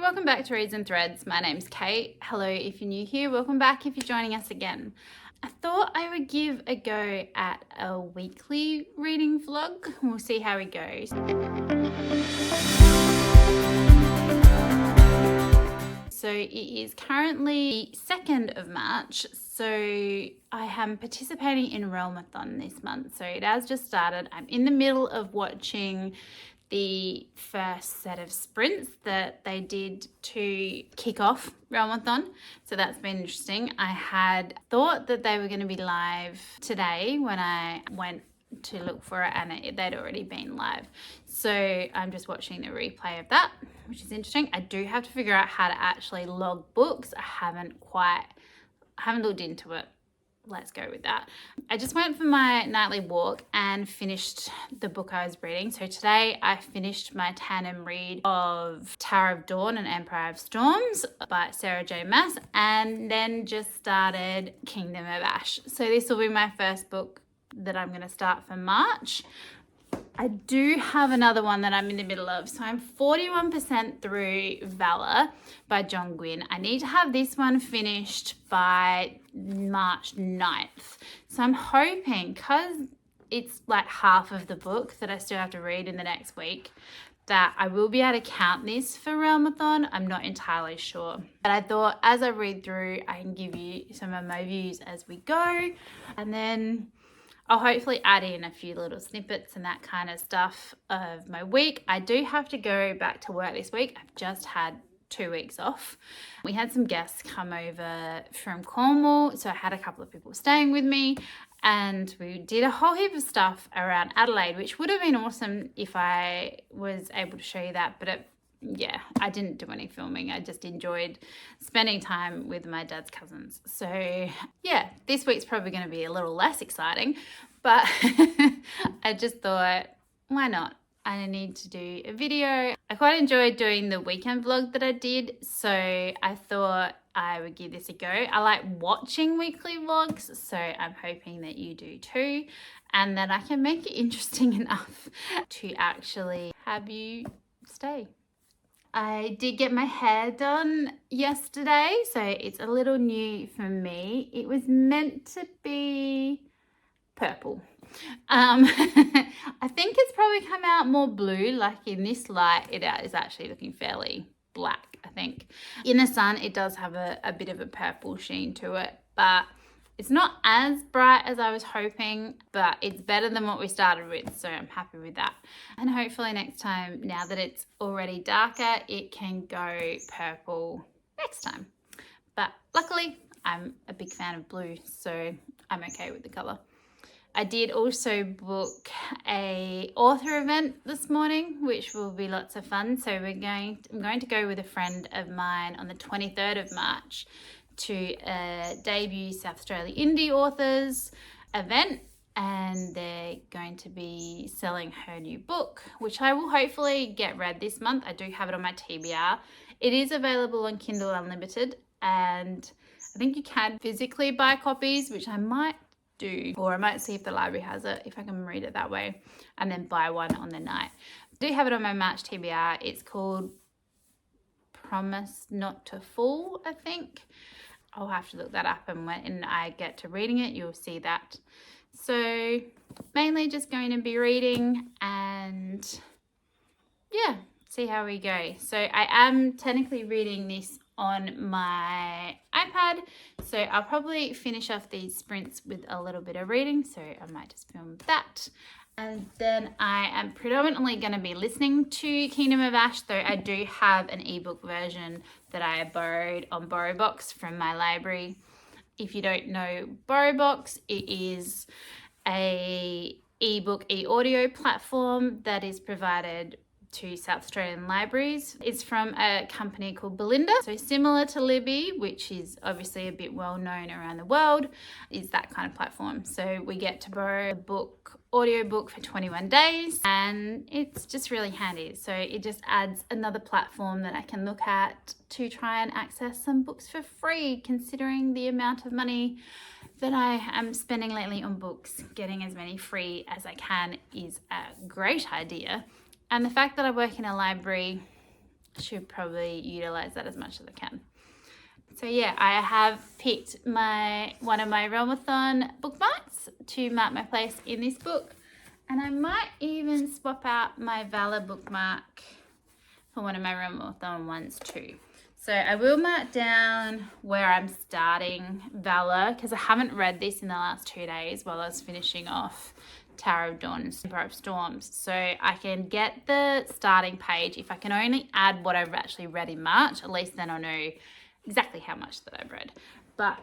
welcome back to Reads and Threads. My name's Kate. Hello if you're new here. Welcome back if you're joining us again. I thought I would give a go at a weekly reading vlog. We'll see how it goes. So it is currently 2nd of March. So I am participating in Realmathon this month. So it has just started. I'm in the middle of watching the first set of sprints that they did to kick off Realmathon. So that's been interesting. I had thought that they were going to be live today when I went to look for it, and they'd already been live. So I'm just watching the replay of that, which is interesting. I do have to figure out how to actually log books. I haven't looked into it. Let's go with that. I just went for my nightly walk and finished the book I was reading. So today I finished my tandem read of Tower of Dawn and Empire of Storms by Sarah J. Maas, and then just started Kingdom of Ash. So this will be my first book that I'm going to start for March. I do have another one that I'm in the middle of. So I'm 41% through Valor by John Gwynne. I need to have this one finished by March 9th. So I'm hoping, because it's like half of the book that I still have to read in the next week, that I will be able to count this for Realmathon. I'm not entirely sure. But I thought as I read through, I can give you some of my views as we go. And then I'll hopefully add in a few little snippets and that kind of stuff of my week. I do have to go back to work this week. I've just had 2 weeks off. We had some guests come over from Cornwall, so I had a couple of people staying with me, and we did a whole heap of stuff around Adelaide, which would have been awesome if I was able to show you that, but I didn't do any filming. I just enjoyed spending time with my dad's cousins. So yeah, this week's probably going to be a little less exciting, but I just thought, why not? I need to do a video. I quite enjoyed doing the weekend vlog that I did, so I thought I would give this a go. I like watching weekly vlogs, so I'm hoping that you do too, and that I can make it interesting enough to actually have you stay. I did get my hair done yesterday, so it's a little new for me. It was meant to be purple. I think it's probably come out more blue. Like in this light, it is actually looking fairly black, I think. In the sun, it does have a bit of a purple sheen to it, but it's not as bright as I was hoping, but it's better than what we started with, so I'm happy with that. And hopefully next time, now that it's already darker, it can go purple next time. But luckily, I'm a big fan of blue, so I'm okay with the colour. I did also book a author event this morning, which will be lots of fun. So I'm going to go with a friend of mine on the 23rd of March to a debut South Australia indie authors event, and they're going to be selling her new book, which I will hopefully get read this month. I do have it on my TBR. It is available on Kindle Unlimited, and I think you can physically buy copies, which I might do, or I might see if the library has it, if I can read it that way, and then buy one on the night. I do have it on my March TBR. It's called Promise Not to Fall, I think. I'll have to look that up, and when I get to reading it, you'll see that. So mainly just going to be reading and yeah, see how we go. So I am technically reading this on my iPad, so I'll probably finish off these sprints with a little bit of reading, so I might just film that. And then I am predominantly going to be listening to Kingdom of Ash, though I do have an ebook version that I borrowed on BorrowBox from my library. If you don't know BorrowBox, it is a ebook, e-audio platform that is provided to South Australian libraries. It's from a company called Belinda. So similar to Libby, which is obviously a bit well known around the world, is that kind of platform. So we get to borrow a book, audiobook for 21 days, and it's just really handy. So it just adds another platform that I can look at to try and access some books for free, considering the amount of money that I am spending lately on books. Getting as many free as I can is a great idea. And the fact that I work in a library, should probably utilize that as much as I can. So yeah, I have picked one of my Realmathon bookmarks to mark my place in this book. And I might even swap out my Valor bookmark for one of my Realmathon ones too. So I will mark down where I'm starting Valor, because I haven't read this in the last 2 days while I was finishing off Tower of Dawn and Emperor of Storms. So I can get the starting page. If I can only add what I've actually read in March, at least then I'll know exactly how much that I've read. But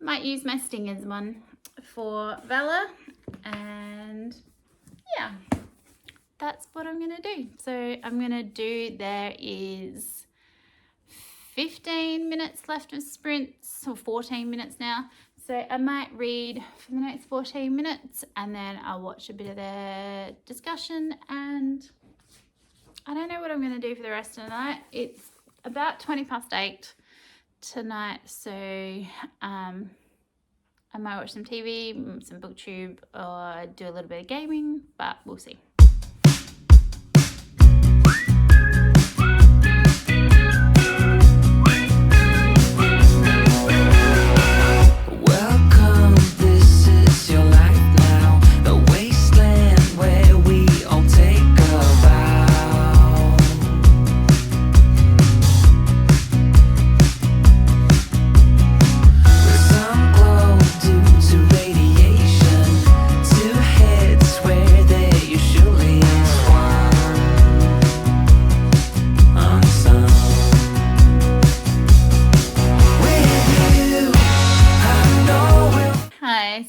might use my Stingers one for Valor, and yeah, that's what I'm gonna do. So I'm gonna do, there is 15 minutes left of sprints, or 14 minutes now. So I might read for the next 14 minutes and then I'll watch a bit of their discussion, and I don't know what I'm going to do for the rest of the night. It's about 8:20 tonight, so I might watch some TV, some booktube, or do a little bit of gaming, but we'll see.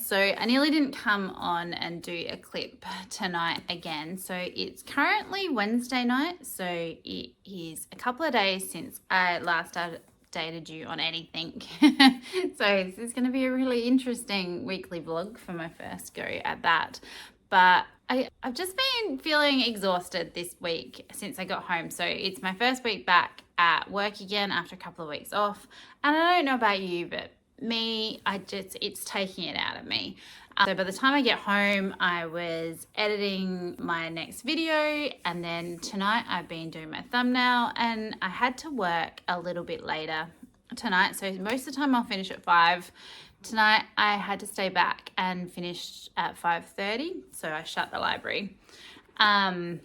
So I nearly didn't come on and do a clip tonight again. So it's currently Wednesday night. So it is a couple of days since I last updated you on anything. So this is going to be a really interesting weekly vlog for my first go at that. But I've just been feeling exhausted this week since I got home. So it's my first week back at work again after a couple of weeks off. And I don't know about you, but me, it's taking it out of me. So by the time I get home, I was editing my next video, and then tonight I've been doing my thumbnail, and I had to work a little bit later tonight. So most of the time I'll finish at 5. Tonight I had to stay back and finish at 5:30, so I shut the library. And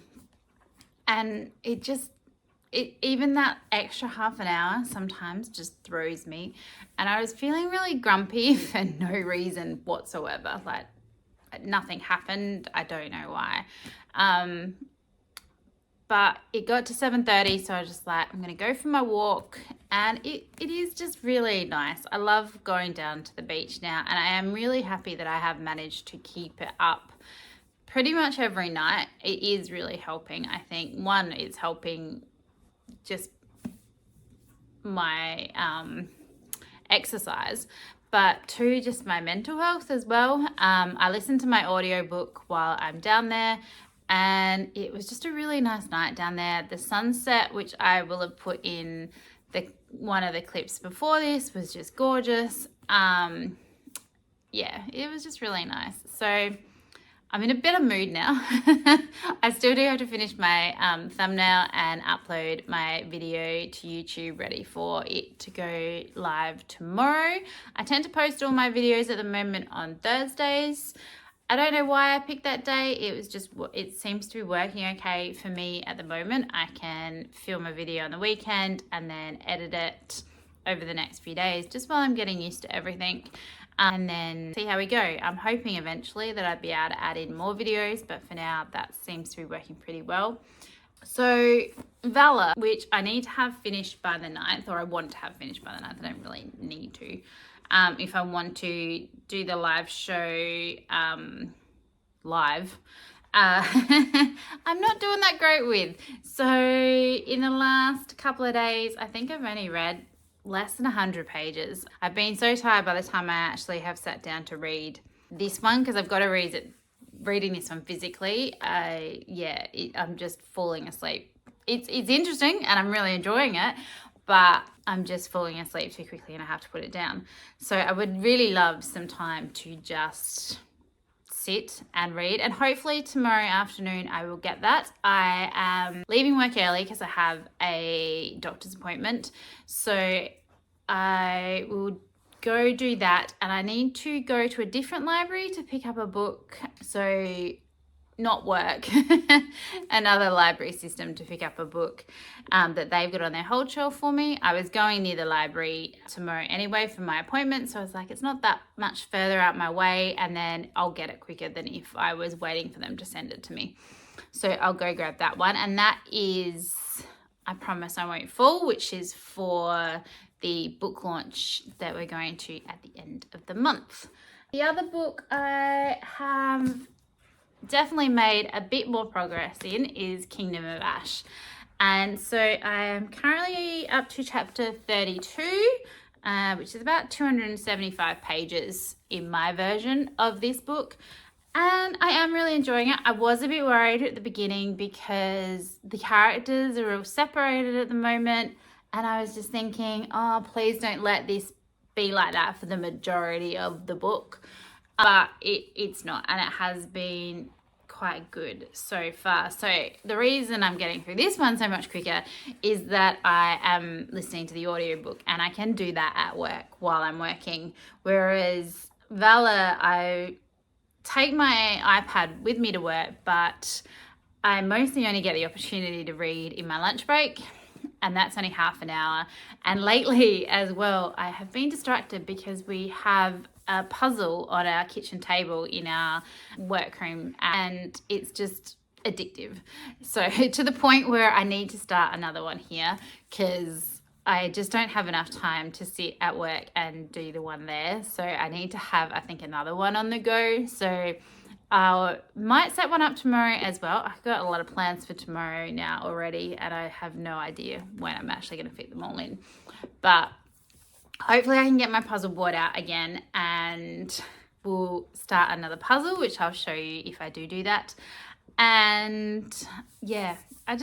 even that extra half an hour sometimes just throws me, and I was feeling really grumpy for no reason whatsoever. Like nothing happened. I don't know why. But it got to 7:30, so I was just like, I'm gonna go for my walk, and it is just really nice. I love going down to the beach now, and I am really happy that I have managed to keep it up pretty much every night. It is really helping. I think one, it's helping just my exercise, but 2, just my mental health as well. I listen to my audiobook while I'm down there, and it was just a really nice night down there. The sunset, which I will have put in one of the clips before this, was just gorgeous. Yeah, it was just really nice. So I'm in a better mood now. I still do have to finish my thumbnail and upload my video to YouTube, ready for it to go live tomorrow. I tend to post all my videos at the moment on Thursdays. I don't know why I picked that day. It seems to be working okay for me at the moment. I can film a video on the weekend and then edit it over the next few days, just while I'm getting used to everything. And then see how we go. I'm hoping eventually that I'd be able to add in more videos, but for now that seems to be working pretty well. So Valor, which I need to have finished by the 9th, or I want to have finished by the 9th. I don't really need to. If I want to do the live show live. I'm not doing that great with. So in the last couple of days, I think I've only read less than 100 pages. I've been so tired by the time I actually have sat down to read this one, because I've got to reading this one physically. I'm just falling asleep. It's interesting and I'm really enjoying it, but I'm just falling asleep too quickly and I have to put it down. So I would really love some time to just sit and read, and hopefully tomorrow afternoon I will get that. I am leaving work early because I have a doctor's appointment, so I will go do that, and I need to go to a different library to pick up a book, so not work, another library system to pick up a book that they've got on their hold shelf for me. I was going near the library tomorrow anyway for my appointment, so I was like, it's not that much further out my way, and then I'll get it quicker than if I was waiting for them to send it to me. So I'll go grab that one, and that is I Promise I Won't Fall, which is for the book launch that we're going to at the end of the month. The other book I have definitely made a bit more progress in is Kingdom of Ash, and so I am currently up to chapter 32, which is about 275 pages in my version of this book, and I am really enjoying it. I was a bit worried at the beginning because the characters are all separated at the moment, and I was just thinking, oh, please don't let this be like that for the majority of the book. But it's not, and it has been quite good so far. So the reason I'm getting through this one so much quicker is that I am listening to the audiobook, and I can do that at work while I'm working. Whereas Valor, I take my iPad with me to work, but I mostly only get the opportunity to read in my lunch break, and that's only half an hour. And lately as well, I have been distracted because we have a puzzle on our kitchen table in our workroom, and it's just addictive. So to the point where I need to start another one here because I just don't have enough time to sit at work and do the one there. So I need to have, I think, another one on the go. So I might set one up tomorrow as well. I've got a lot of plans for tomorrow now already, and I have no idea when I'm actually going to fit them all in. But hopefully I can get my puzzle board out again, and we'll start another puzzle, which I'll show you if I do that. And yeah, I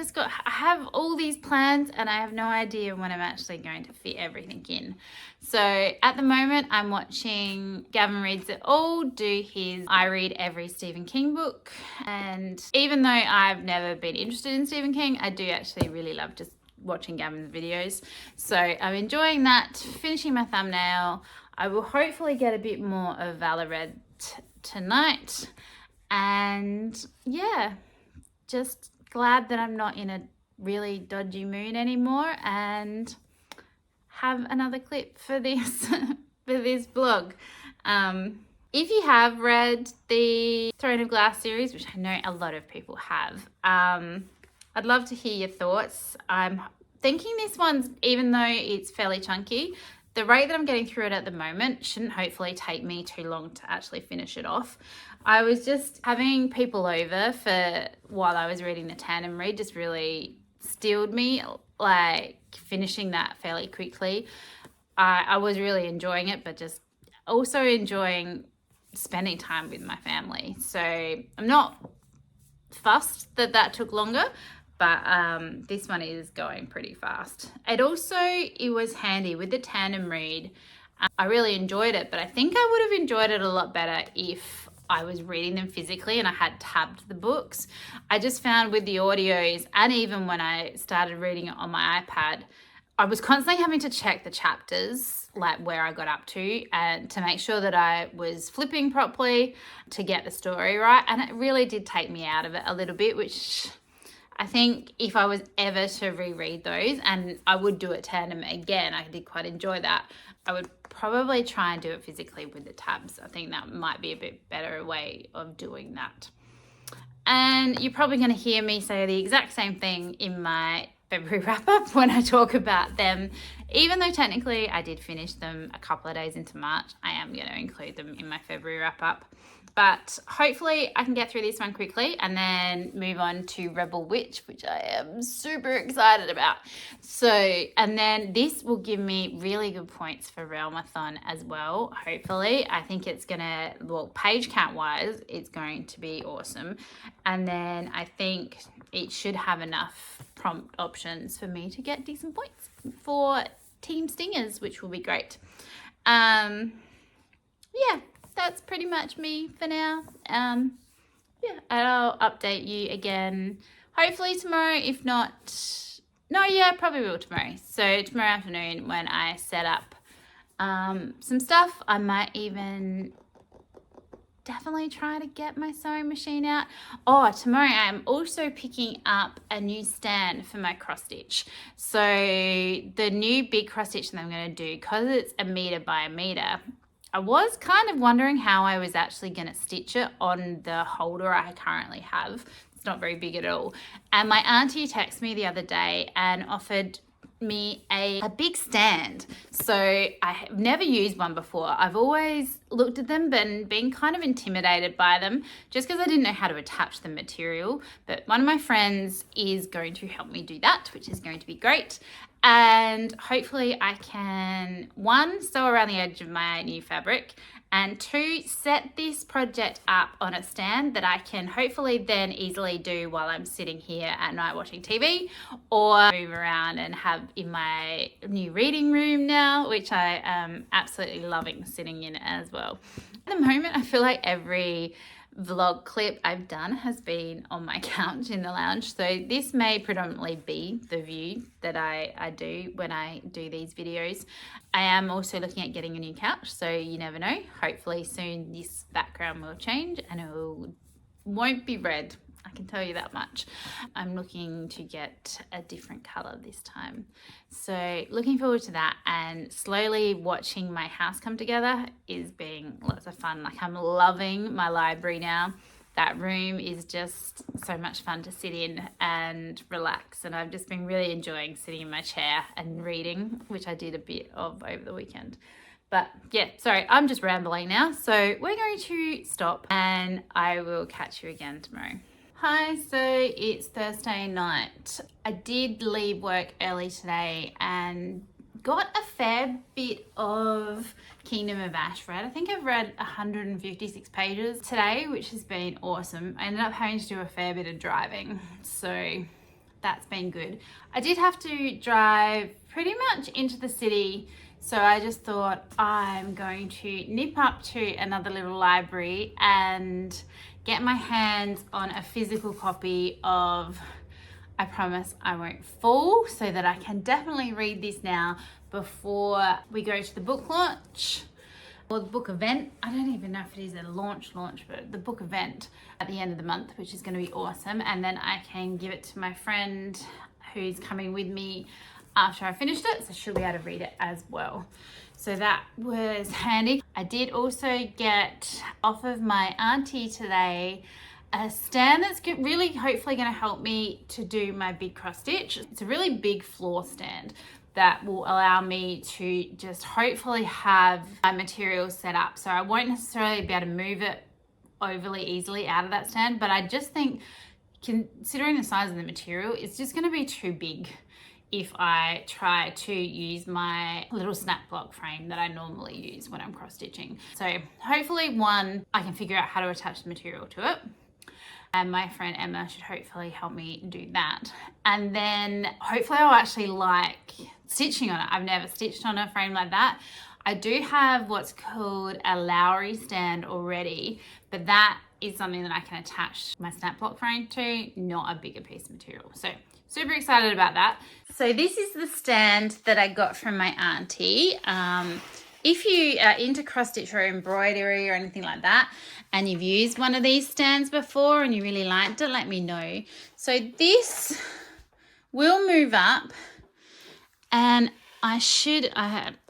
have all these plans, and I have no idea when I'm actually going to fit everything in. So at the moment, I'm watching Gavin Reads It All do his I Read Every Stephen King book. And even though I've never been interested in Stephen King, I do actually really love just watching Gavin's videos. So I'm enjoying that, finishing my thumbnail. I will hopefully get a bit more of Valor read tonight. And yeah, just glad that I'm not in a really dodgy mood anymore, and have another clip for this for this blog. If you have read the Throne of Glass series, which I know a lot of people have, I'd love to hear your thoughts. I'm thinking this one's, even though it's fairly chunky, the rate that I'm getting through it at the moment shouldn't hopefully take me too long to actually finish it off. I was just having people over for while I was reading the tandem read just really steeled me, like finishing that fairly quickly. I was really enjoying it, but just also enjoying spending time with my family. So I'm not fussed that took longer, but this one is going pretty fast. It was handy with the tandem read. I really enjoyed it, but I think I would have enjoyed it a lot better if I was reading them physically and I had tabbed the books. I just found with the audios, and even when I started reading it on my iPad, I was constantly having to check the chapters, like where I got up to, and to make sure that I was flipping properly to get the story right. And it really did take me out of it a little bit, which I think if I was ever to reread those, and I would do it tandem again, I did quite enjoy that, I would probably try and do it physically with the tabs. I think that might be a bit better way of doing that. And you're probably going to hear me say the exact same thing in my February wrap up when I talk about them. Even though technically I did finish them a couple of days into March, I am going to include them in my February wrap up. But hopefully I can get through this one quickly and then move on to Rebel Witch, which I am super excited about. So, and then this will give me really good points for Realmathon as well, hopefully. I think it's going to, well, page count wise, it's going to be awesome. And then I think it should have enough prompt options for me to get decent points for Team Stingers, which will be great. Yeah. that's pretty much me for now. Yeah, and I'll update you again hopefully tomorrow. If not, no, yeah, probably will tomorrow. So tomorrow afternoon when I set up some stuff, I might even definitely try to get my sewing machine out. Oh, tomorrow I'm also picking up a new stand for my cross stitch. So the new big cross stitch that I'm going to do, because it's 1 meter by 1 meter, I was kind of wondering how I was actually going to stitch it on the holder I currently have. It's not very big at all. And my auntie texted me the other day and offered me a big stand. So I have never used one before. I've always looked at them but been kind of intimidated by them just because I didn't know how to attach the material. But one of my friends is going to help me do that, which is going to be great. And hopefully I can, 1, sew around the edge of my new fabric, and 2, set this project up on a stand that I can hopefully then easily do while I'm sitting here at night watching TV, or move around and have in my new reading room now, which I am absolutely loving sitting in as well. At the moment, I feel like every vlog clip I've done has been on my couch in the lounge, so this may predominantly be the view that I do when I do these videos. I am also looking at getting a new couch, so you never know, hopefully soon this background will change and it won't be red, I can tell you that much. I'm looking to get a different color this time. So looking forward to that, and slowly watching my house come together is being lots of fun. Like, I'm loving my library now. That room is just so much fun to sit in and relax, and I've just been really enjoying sitting in my chair and reading, which I did a bit of over the weekend. But yeah, sorry, I'm just rambling now. So we're going to stop and I will catch you again tomorrow. Hi, so it's Thursday night. I did leave work early today and got a fair bit of Kingdom of Ash read. I think I've read 156 pages today, which has been awesome. I ended up having to do a fair bit of driving, so that's been good. I did have to drive pretty much into the city, so I just thought I'm going to nip up to another little library and get my hands on a physical copy of I Promise I Won't Fall, so that I can definitely read this now before we go to the book launch or the book event. I don't even know if it is a launch, but the book event at the end of the month, which is going to be awesome. And then I can give it to my friend who's coming with me after I finished it, so she'll be able to read it as well. So that was handy. I did also get off of my auntie today a stand that's really hopefully going to help me to do my big cross stitch. It's a really big floor stand that will allow me to just hopefully have my material set up. So I won't necessarily be able to move it overly easily out of that stand, but I just think, considering the size of the material, it's just going to be too big if I try to use my little snap block frame that I normally use when I'm cross stitching. So hopefully, 1, I can figure out how to attach the material to it, and my friend Emma should hopefully help me do that. And then hopefully I'll actually like stitching on it. I've never stitched on a frame like that. I do have what's called a Lowry stand already, but that is something that I can attach my snap block frame to, not a bigger piece of material. So super excited about that. So this is the stand that I got from my auntie. If you are into cross stitch or embroidery or anything like that, and you've used one of these stands before and you really liked it, let me know. So this will move up, and I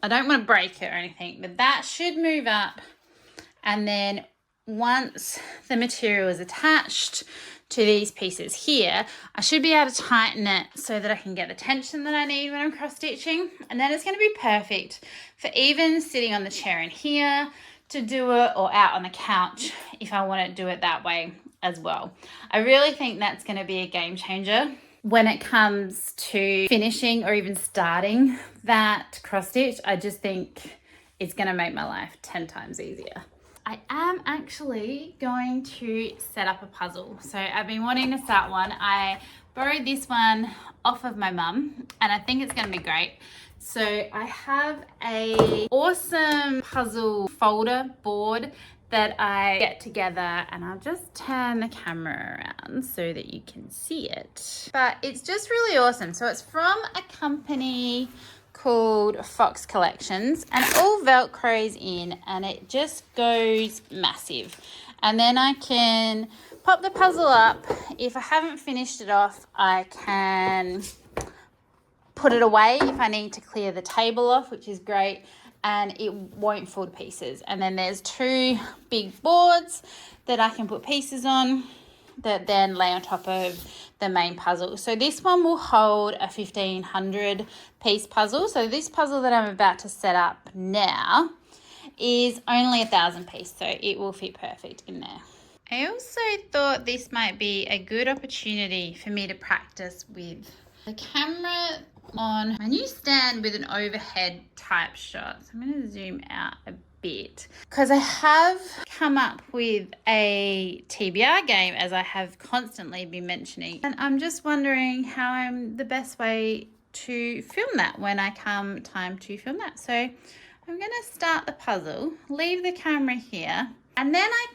don't want to break it or anything, but that should move up, and then once the material is attached to these pieces here, I should be able to tighten it so that I can get the tension that I need when I'm cross stitching, and then it's going to be perfect for even sitting on the chair in here to do it, or out on the couch if I want to do it that way as well. I really think that's going to be a game changer when it comes to finishing or even starting that cross stitch. I just think it's going to make my life 10 times easier. I am actually going to set up a puzzle. So I've been wanting to start one. I borrowed this one off of my mum, and I think it's going to be great. So I have a awesome puzzle folder board that I get together, and I'll just turn the camera around so that you can see it. But it's just really awesome. So it's from a company called Fox Collections, and it all velcros in, and it just goes massive. And then I can pop the puzzle up. If I haven't finished it off, I can put it away if I need to clear the table off, which is great, and it won't fall to pieces. And then there's two big boards that I can put pieces on that then lay on top of the main puzzle. So this one will hold a 1,500 piece puzzle. So this puzzle that I'm about to set up now is only 1,000 piece, so it will fit perfect in there. I also thought this might be a good opportunity for me to practice with the camera on my new stand with an overhead type shot. So I'm going to zoom out a bit because I have come up with a TBR game, as I have constantly been mentioning, and I'm just wondering how I'm the best way to film that when I come time to film that. So I'm going to start the puzzle, leave the camera here, and then I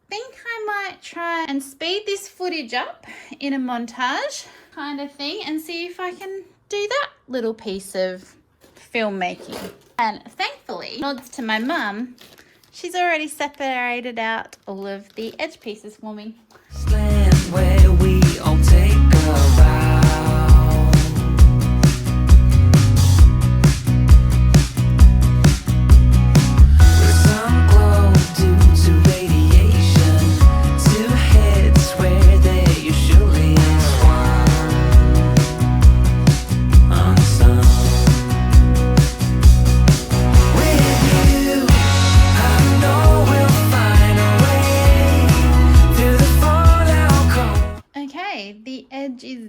think I might try and speed this footage up in a montage kind of thing and see if I can do that little piece of filmmaking. And thankfully, nods to my mum, she's already separated out all of the edge pieces for me. Land where we all take a ride.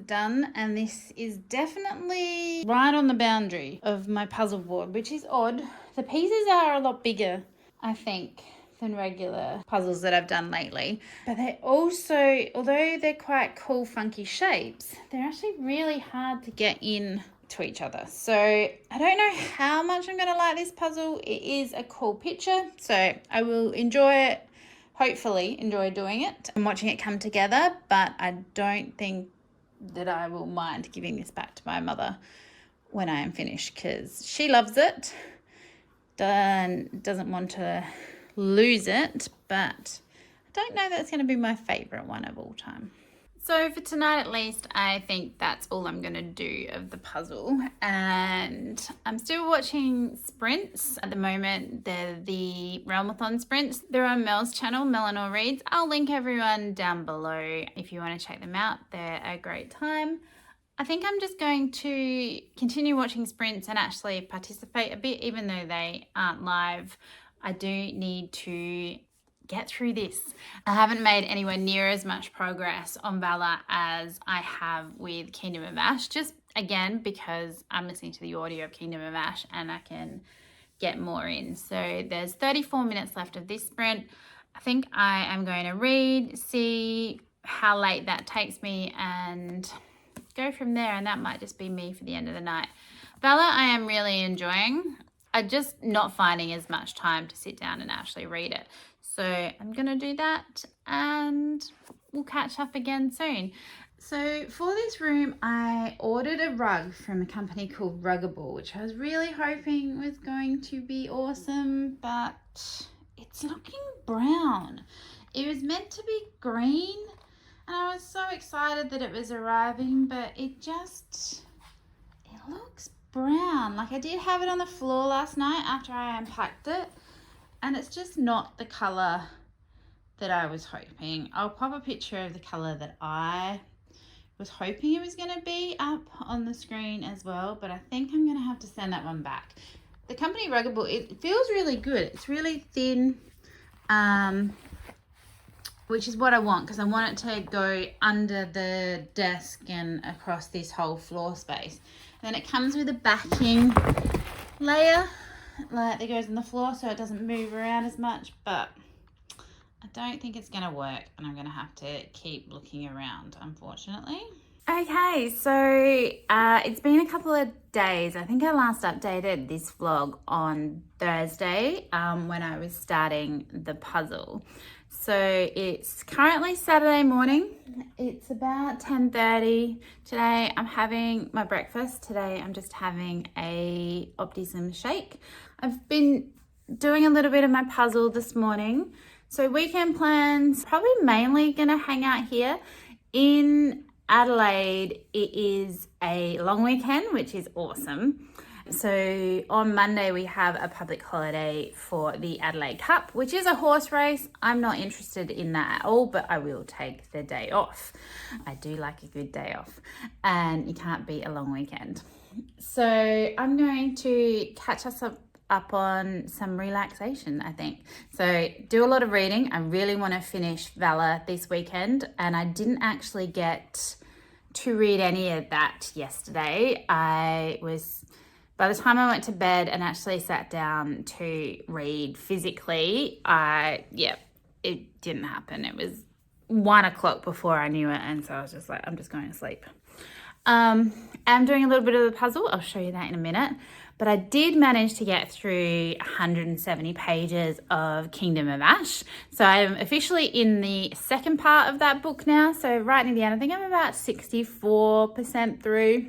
Done, and this is definitely right on the boundary of my puzzle board, which is odd. The pieces are a lot bigger, I think, than regular puzzles that I've done lately, but they also, although they're quite cool funky shapes, they're actually really hard to get in to each other. So I don't know how much I'm gonna like this puzzle. It is a cool picture, so I will enjoy it, hopefully enjoy doing it and watching it come together, but I don't think that I will mind giving this back to my mother when I am finished, because she loves it, doesn't want to lose it, but I don't know that's going to be my favourite one of all time. So for tonight at least, I think that's all I'm going to do of the puzzle. And I'm still watching sprints at the moment. They're the Realmathon sprints. They're on Mel's channel, Melanie Reads. I'll link everyone down below if you want to check them out. They're a great time. I think I'm just going to continue watching sprints and actually participate a bit, even though they aren't live. I do need to get through this. I haven't made anywhere near as much progress on Valor as I have with Kingdom of Ash, just again because I'm listening to the audio of Kingdom of Ash and I can get more in. So there's 34 minutes left of this sprint. I think I am going to read, see how late that takes me, and go from there, and that might just be me for the end of the night. Valor I am really enjoying. I'm just not finding as much time to sit down and actually read it. So I'm going to do that and we'll catch up again soon. So for this room, I ordered a rug from a company called Ruggable, which I was really hoping was going to be awesome, but it's looking brown. It was meant to be green, and I was so excited that it was arriving, but it looks brown. Like, I did have it on the floor last night after I unpacked it, and it's just not the colour that I was hoping. I'll pop a picture of the colour that I was hoping it was going to be up on the screen as well, but I think I'm going to have to send that one back. The company Ruggable, it feels really good. It's really thin, which is what I want, because I want it to go under the desk and across this whole floor space. And then it comes with a backing layer like that goes on the floor so it doesn't move around as much, but I don't think it's going to work, and I'm going to have to keep looking around, unfortunately. Okay, so it's been a couple of days. I think I last updated this vlog on Thursday when I was starting the puzzle. So it's currently Saturday morning. It's about 10:30. Today I'm having my breakfast. Today I'm just having a Optism shake. I've been doing a little bit of my puzzle this morning. So weekend plans, probably mainly gonna hang out here. In Adelaide, it is a long weekend, which is awesome. So on Monday, we have a public holiday for the Adelaide Cup, which is a horse race. I'm not interested in that at all, but I will take the day off. I do like a good day off, and you can't beat a long weekend. So I'm going to catch us up on some relaxation, I think. So do a lot of reading. I really want to finish Valor this weekend, and I didn't actually get to read any of that yesterday. By the time I went to bed and actually sat down to read physically, it didn't happen. It was 1 o'clock before I knew it, and so I was just like, I'm just going to sleep. I'm doing a little bit of the puzzle. I'll show you that in a minute. But I did manage to get through 170 pages of Kingdom of Ash. So I'm officially in the second part of that book now. So right near the end, I think I'm about 64% through,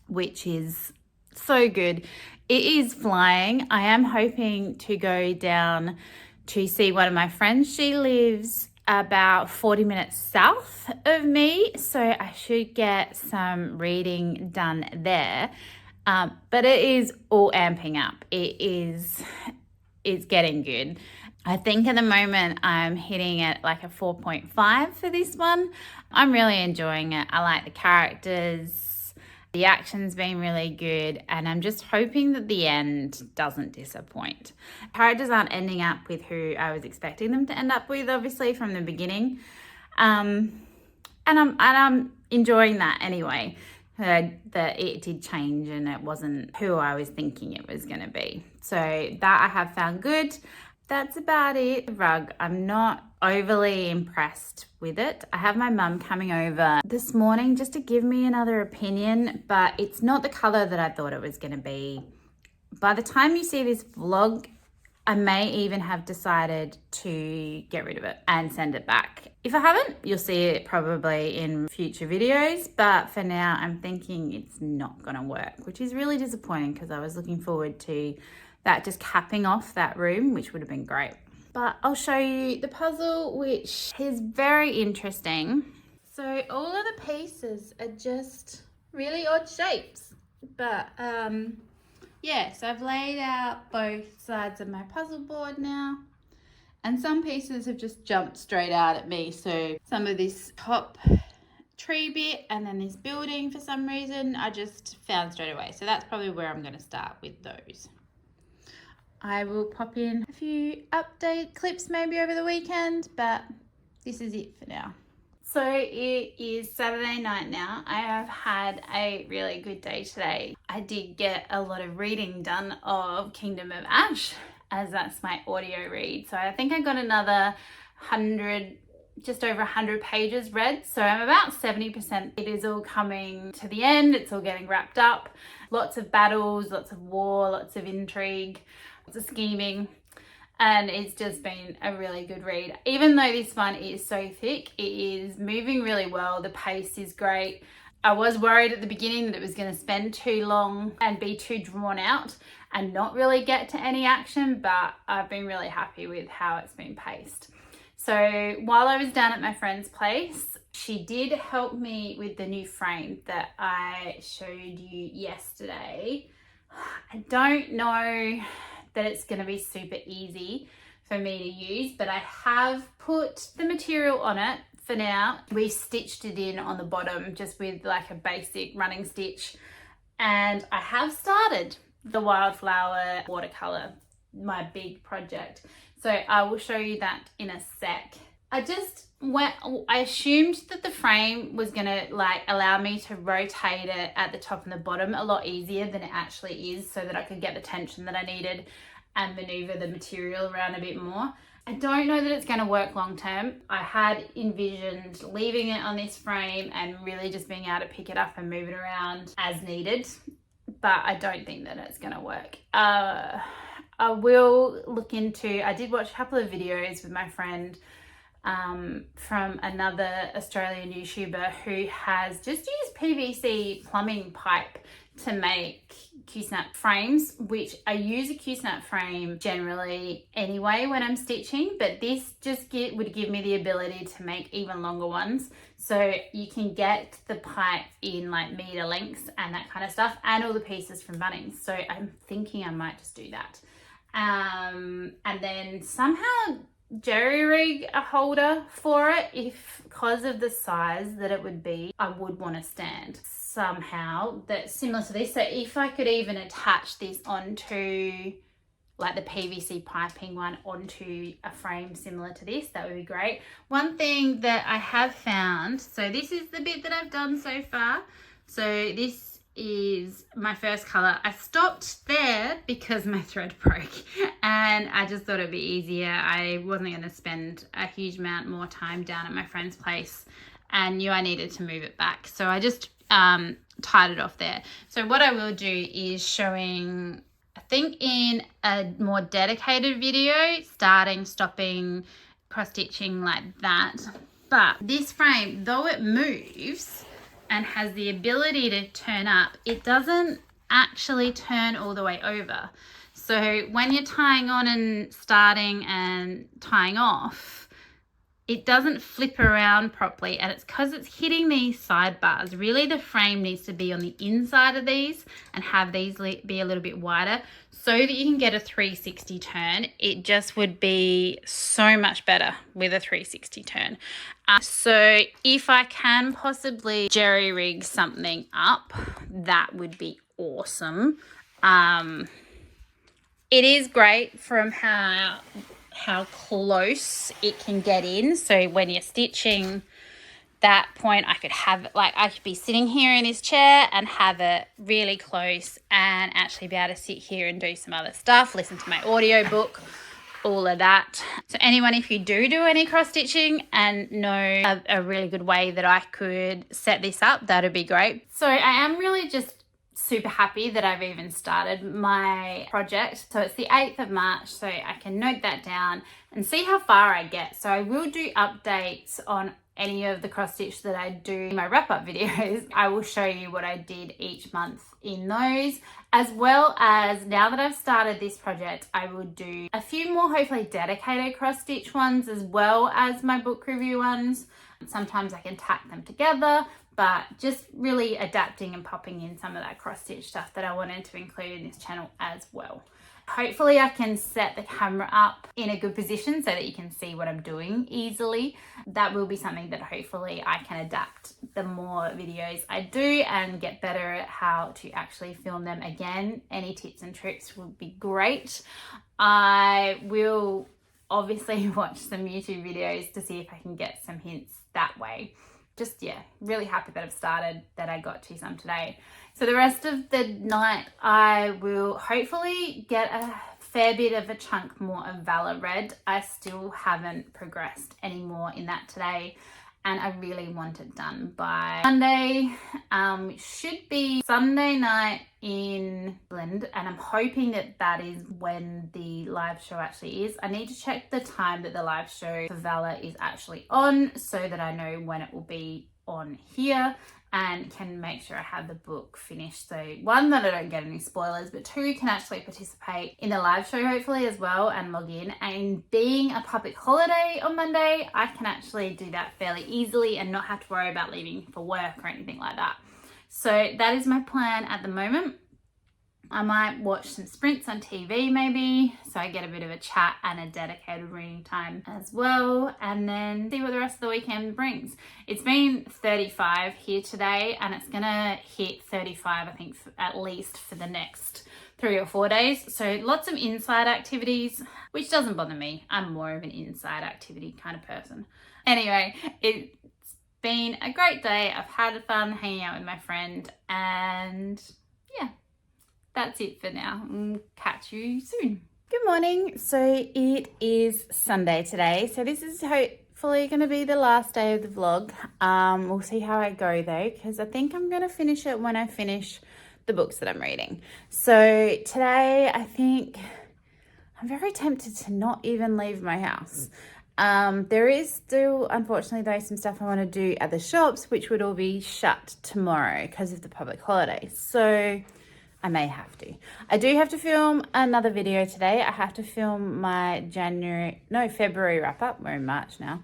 which is so good. It is flying. I am hoping to go down to see one of my friends. She lives about 40 minutes south of me, so I should get some reading done there. But it is all amping up. It's getting good. I think at the moment I'm hitting it like a 4.5 for this one. I'm really enjoying it. I like the characters. The action's been really good, and I'm just hoping that the end doesn't disappoint. Characters aren't ending up with who I was expecting them to end up with, obviously, from the beginning. And I'm enjoying that anyway. That it did change and it wasn't who I was thinking it was going to be. So that I have found good. That's about it. The rug, I'm not overly impressed with it. I have my mum coming over this morning just to give me another opinion, but it's not the color that I thought it was going to be. By the time you see this vlog, I may even have decided to get rid of it and send it back. If I haven't, you'll see it probably in future videos, but for now I'm thinking it's not gonna work, which is really disappointing because I was looking forward to that just capping off that room, which would have been great. But I'll show you the puzzle, which is very interesting. So all of the pieces are just really odd shapes, but yeah, so I've laid out both sides of my puzzle board now, and some pieces have just jumped straight out at me. So some of this top tree bit and then this building, for some reason, I just found straight away. So that's probably where I'm going to start with those. I will pop in a few update clips maybe over the weekend, but this is it for now. So it is Saturday night now. I have had a really good day today. I did get a lot of reading done of Kingdom of Ash, as that's my audio read. So I think I got another 100, just over 100 pages read. So I'm about 70%. It is all coming to the end. It's all getting wrapped up. Lots of battles, lots of war, lots of intrigue, lots of scheming. And it's just been a really good read. Even though this one is so thick, it is moving really well. The pace is great. I was worried at the beginning that it was going to spend too long and be too drawn out and not really get to any action, but I've been really happy with how it's been paced. So while I was down at my friend's place, she did help me with the new frame that I showed you yesterday. I don't know that it's going to be super easy for me to use, but I have put the material on it for now. We stitched it in on the bottom just with like a basic running stitch, and I have started the wildflower watercolor, my big project. So I will show you that in a sec. I assumed that the frame was gonna like allow me to rotate it at the top and the bottom a lot easier than it actually is, so that I could get the tension that I needed and maneuver the material around a bit more. I don't know that it's going to work long term. I had envisioned leaving it on this frame and really just being able to pick it up and move it around as needed, but I don't think that it's going to work. I will look into, I did watch a couple of videos with my friend from another Australian YouTuber who has just used PVC plumbing pipe to make Q-snap frames, which I use a Q-snap frame generally anyway when I'm stitching, but this just would give me the ability to make even longer ones. So you can get the pipe in like meter lengths and that kind of stuff, and all the pieces from Bunnings. So I'm thinking I might just do that. And then somehow jerry rig a holder for it, if because of the size that it would be, I would want a stand somehow that's similar to this. So if I could even attach this onto like the PVC piping one onto a frame similar to this, that would be great. One thing that I have found, so this is the bit that I've done so far. So this is my first color. I stopped there because my thread broke and I just thought it'd be easier. I wasn't going to spend a huge amount more time down at my friend's place and knew I needed to move it back. So I just tied it off there. So what I will do is showing, I think in a more dedicated video, starting, stopping, cross stitching like that. But this frame, though it moves and has the ability to turn up, it doesn't actually turn all the way over. So when you're tying on and starting and tying off, it doesn't flip around properly, and it's because it's hitting these sidebars. Really, the frame needs to be on the inside of these and have these be a little bit wider so that you can get a 360 turn. It just would be so much better with a 360 turn. So if I can possibly jerry rig something up, that would be awesome. It is great from how close it can get in. So when you're stitching that point, I could have, like, I could be sitting here in this chair and have it really close and actually be able to sit here and do some other stuff, listen to my audiobook, all of that. So anyone, if you do any cross stitching and know a really good way that I could set this up, that'd be great. So I am really just super happy that I've even started my project. So it's the 8th of March, so I can note that down and see how far I get. So I will do updates on any of the cross stitch that I do in my wrap up videos. I will show you what I did each month in those, as well as now that I've started this project, I will do a few more hopefully dedicated cross stitch ones as well as my book review ones. Sometimes I can tack them together, but just really adapting and popping in some of that cross stitch stuff that I wanted to include in this channel as well. Hopefully I can set the camera up in a good position so that you can see what I'm doing easily. That will be something that hopefully I can adapt the more videos I do and get better at how to actually film them again. Any tips and tricks would be great. I will obviously watch some YouTube videos to see if I can get some hints that way. Just, yeah, really happy that I've started, that I got to some today. So the rest of the night, I will hopefully get a fair bit of a chunk more of Valor Red. I still haven't progressed any more in that today, and I really want it done by Monday. Should be Sunday night in England, and I'm hoping that that is when the live show actually is. I need to check the time that the live show for Valor is actually on so that I know when it will be on here and can make sure I have the book finished. So one, that I don't get any spoilers, but two, can actually participate in the live show hopefully as well and log in. And being a public holiday on Monday, I can actually do that fairly easily and not have to worry about leaving for work or anything like that. So that is my plan at the moment. I might watch some sprints on TV maybe, so I get a bit of a chat and a dedicated reading time as well, and then see what the rest of the weekend brings. It's been 35 here today, and it's gonna hit 35 I think at least for the next 3 or 4 days. So lots of inside activities, which doesn't bother me. I'm more of an inside activity kind of person. Anyway, it's been a great day. I've had fun hanging out with my friend, and yeah, that's it for now. Catch you soon. Good morning. So it is Sunday today. So this is hopefully going to be the last day of the vlog. We'll see how I go though, because I think I'm going to finish it when I finish the books that I'm reading. So today I think I'm very tempted to not even leave my house. There is still, unfortunately though, some stuff I want to do at the shops, which would all be shut tomorrow because of the public holiday. So I may have to. I do have to film another video today. I have to film my February wrap up. We're in March now.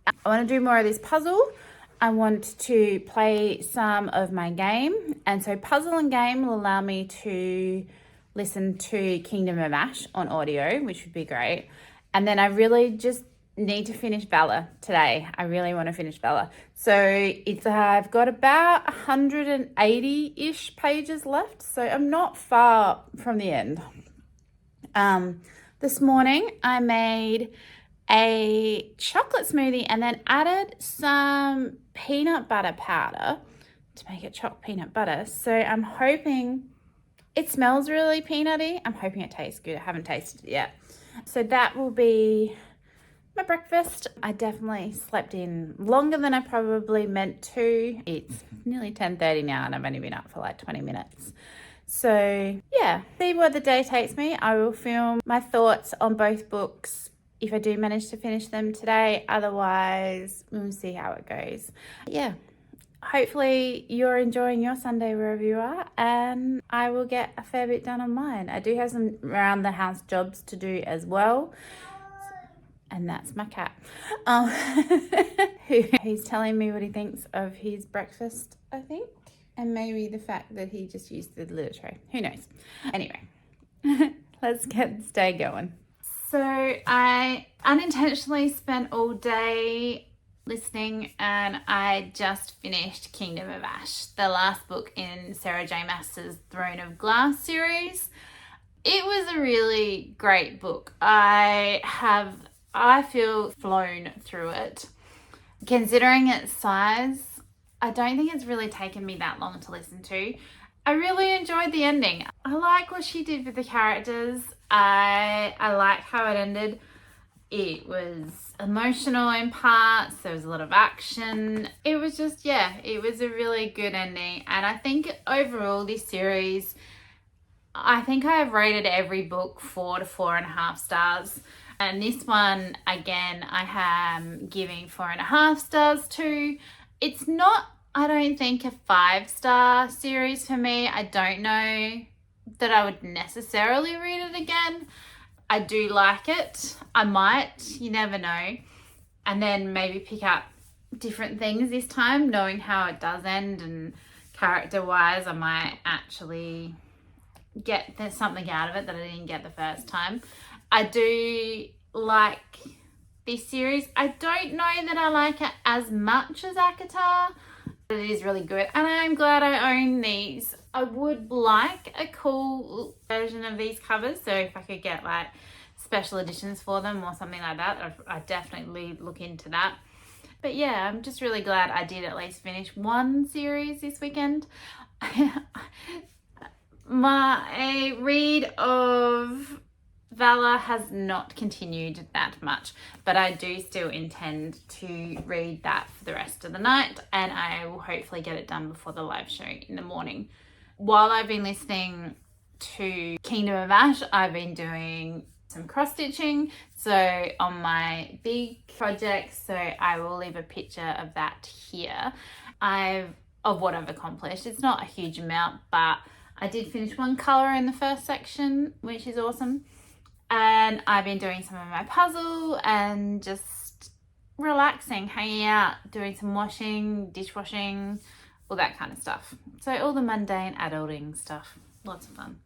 I want to do more of this puzzle. I want to play some of my game. And so puzzle and game will allow me to listen to Kingdom of Ash on audio, which would be great. And then I really just need to finish Valor today. I really want to finish Valor. So I've got about 180-ish pages left. So I'm not far from the end. This morning I made a chocolate smoothie and then added some peanut butter powder to make it choc peanut butter. So I'm hoping it smells really peanutty. I'm hoping it tastes good. I haven't tasted it yet. So that will be my breakfast. I definitely slept in longer than I probably meant to. It's nearly 10:30 now and I've only been up for like 20 minutes. So yeah, see where the day takes me. I will film my thoughts on both books if I do manage to finish them today. Otherwise, we'll see how it goes. Yeah, hopefully you're enjoying your Sunday wherever you are, and I will get a fair bit done on mine. I do have some around the house jobs to do as well. And that's my cat. He's telling me what he thinks of his breakfast, I think. And maybe the fact that he just used the litter tray. Who knows? Anyway, let's get this day going. So I unintentionally spent all day listening, and I just finished Kingdom of Ash, the last book in Sarah J. Maas's Throne of Glass series. It was a really great book. I feel flown through it. Considering its size, I don't think it's really taken me that long to listen to. I really enjoyed the ending. I like what she did with the characters. I like how it ended. It was emotional in parts. There was a lot of action. It was just, yeah, it was a really good ending. And I think overall this series, I think I have rated every book 4 to 4.5 stars. And this one, again, I am giving 4.5 stars to. It's not, I don't think, a 5-star series for me. I don't know that I would necessarily read it again. I do like it. I might, you never know. And then maybe pick up different things this time, knowing how it does end, and character-wise, I might actually get something out of it that I didn't get the first time. I do like this series. I don't know that I like it as much as ACOTAR, but it is really good. And I'm glad I own these. I would like a cool version of these covers. So if I could get like special editions for them or something like that, I'd definitely look into that. But yeah, I'm just really glad I did at least finish one series this weekend. My read of Valor has not continued that much, but I do still intend to read that for the rest of the night, and I will hopefully get it done before the live show in the morning. While I've been listening to Kingdom of Ash, I've been doing some cross-stitching, so on my big project, so I will leave a picture of that here of what I've accomplished. It's not a huge amount, but I did finish one colour in the first section, which is awesome. And I've been doing some of my puzzle and just relaxing, hanging out, doing some washing, dishwashing, all that kind of stuff. So all the mundane adulting stuff, lots of fun.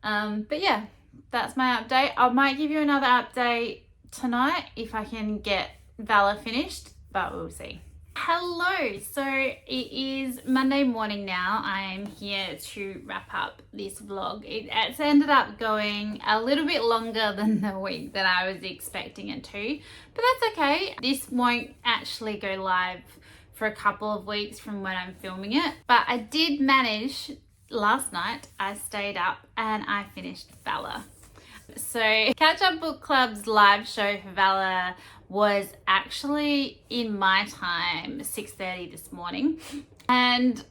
But yeah, that's my update. I might give you another update tonight if I can get Valor finished, but we'll see. Hello, so it is Monday morning now. I'm here to wrap up this vlog. It's ended up going a little bit longer than the week that I was expecting it to, but that's okay. This won't actually go live for a couple of weeks from when I'm filming it, but I did manage last night. I stayed up and I finished Valor. So Catch Up Book Club's live show for Valor was actually in my time, 6:30 this morning. And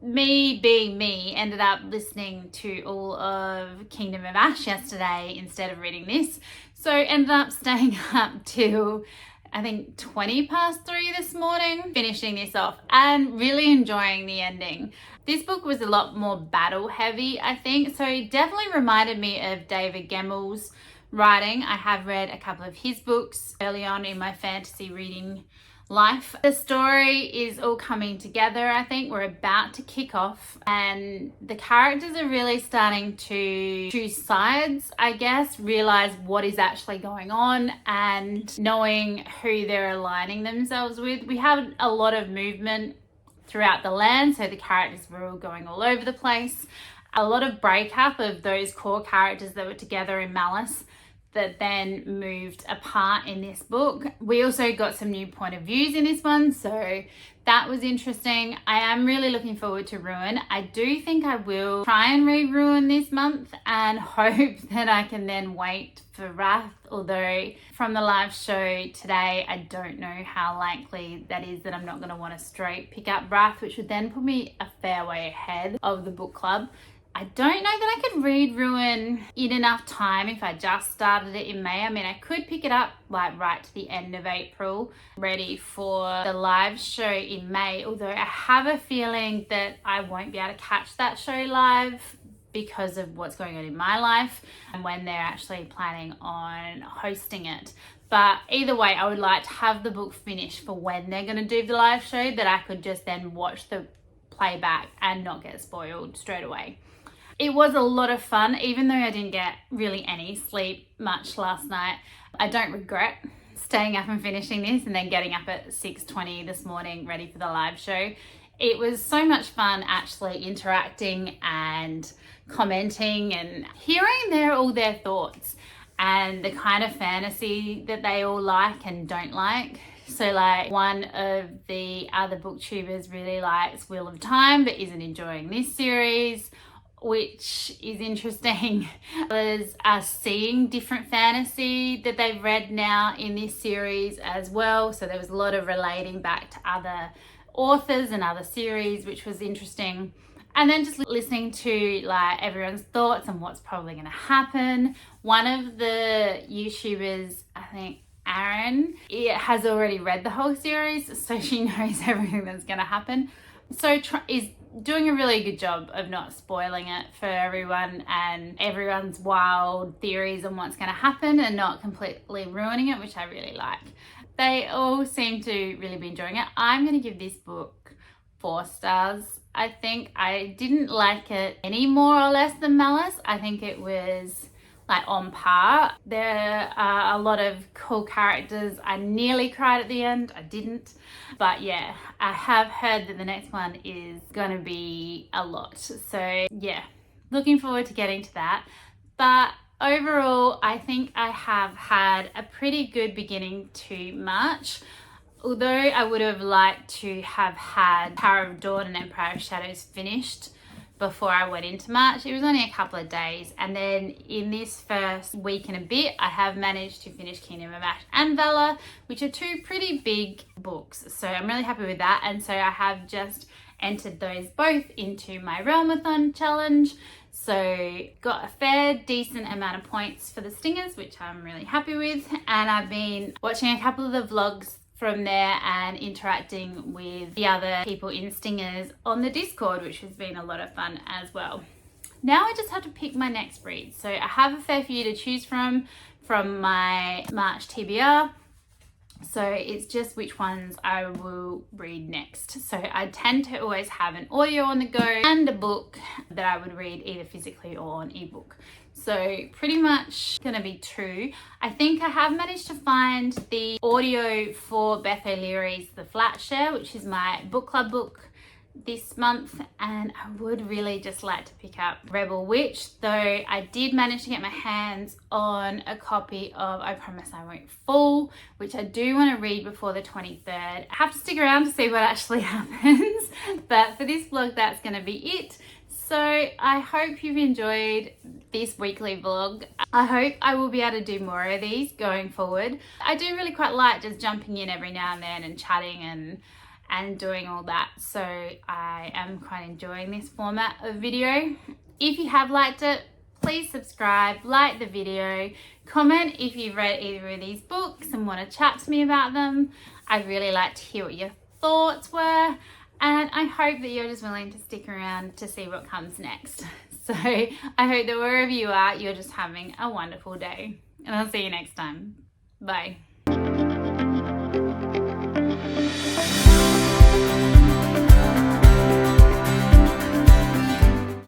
me being me, ended up listening to all of Kingdom of Ash yesterday instead of reading this. So ended up staying up till I think 20 past 3 this morning, finishing this off and really enjoying the ending. This book was a lot more battle heavy, I think. So it definitely reminded me of David Gemmell's writing. I have read a couple of his books early on in my fantasy reading life. The story is all coming together. I think we're about to kick off and the characters are really starting to choose sides, I guess, realize what is actually going on and knowing who they're aligning themselves with. We have a lot of movement throughout the land, so the characters were all going all over the place. A lot of breakup of those core characters that were together in Malice that then moved apart in this book. We also got some new point of views in this one, so that was interesting. I am really looking forward to Ruin. I do think I will try and read Ruin this month and hope that I can then wait for Wrath, although from the live show today, I don't know how likely that is that I'm not going to want to straight pick up Wrath, which would then put me a fair way ahead of the book club. I don't know that I could read Ruin in enough time if I just started it in May. I mean, I could pick it up like right to the end of April, ready for the live show in May, although I have a feeling that I won't be able to catch that show live because of what's going on in my life and when they're actually planning on hosting it. But either way, I would like to have the book finished for when they're going to do the live show, that I could just then watch the playback and not get spoiled straight away. It was a lot of fun, even though I didn't get really any sleep much last night. I don't regret staying up and finishing this and then getting up at 6:20 this morning ready for the live show. It was so much fun actually interacting and commenting and hearing all their thoughts and the kind of fantasy that they all like and don't like. So like one of the other booktubers really likes Wheel of Time but isn't enjoying this series, which is interesting. Others are seeing different fantasy that they've read now in this series as well. So there was a lot of relating back to other authors and other series, which was interesting. And then just listening to like everyone's thoughts on what's probably going to happen. One of the YouTubers, I think Aaron, has already read the whole series, so she knows everything that's going to happen. So is doing a really good job of not spoiling it for everyone and everyone's wild theories on what's going to happen and not completely ruining it, which I really like. They all seem to really be enjoying it. I'm going to give this book 4 stars. I think I didn't like it any more or less than Malice. I think it was like on par. There are a lot of cool characters. I nearly cried at the end. I didn't. But yeah, I have heard that the next one is going to be a lot. So yeah, looking forward to getting to that. But overall, I think I have had a pretty good beginning to March. Although I would have liked to have had Power of Dawn and Empire of Shadows finished before I went into March. It was only a couple of days, and then in this first week and a bit I have managed to finish Kingdom of Ash and Valor, which are 2 pretty big books, so I'm really happy with that. And so I have just entered those both into my Realmathon challenge, so got a fair decent amount of points for the stingers, which I'm really happy with. And I've been watching a couple of the vlogs from there and interacting with the other people in Stingers on the Discord, which has been a lot of fun as well. Now I just have to pick my next read. So I have a fair few to choose from my March TBR. So it's just which ones I will read next. So I tend to always have an audio on the go and a book that I would read either physically or on ebook. So pretty much gonna be 2. I think I have managed to find the audio for Beth O'Leary's The Flat Share, which is my book club book this month, and I would really just like to pick up Rebel Witch, though I did manage to get my hands on a copy of I Promise I Won't Fall, which I do want to read before the 23rd. I have to stick around to see what actually happens, but for this vlog that's going to be it. So So I hope you've enjoyed this weekly vlog. I hope I will be able to do more of these going forward. I do really quite like just jumping in every now and then and chatting and doing all that. So I am quite enjoying this format of video. If you have liked it, please subscribe, like the video, comment if you've read either of these books and want to chat to me about them. I'd really like to hear what your thoughts were. And I hope that you're just willing to stick around to see what comes next. So I hope that wherever you are, you're just having a wonderful day. And I'll see you next time. Bye.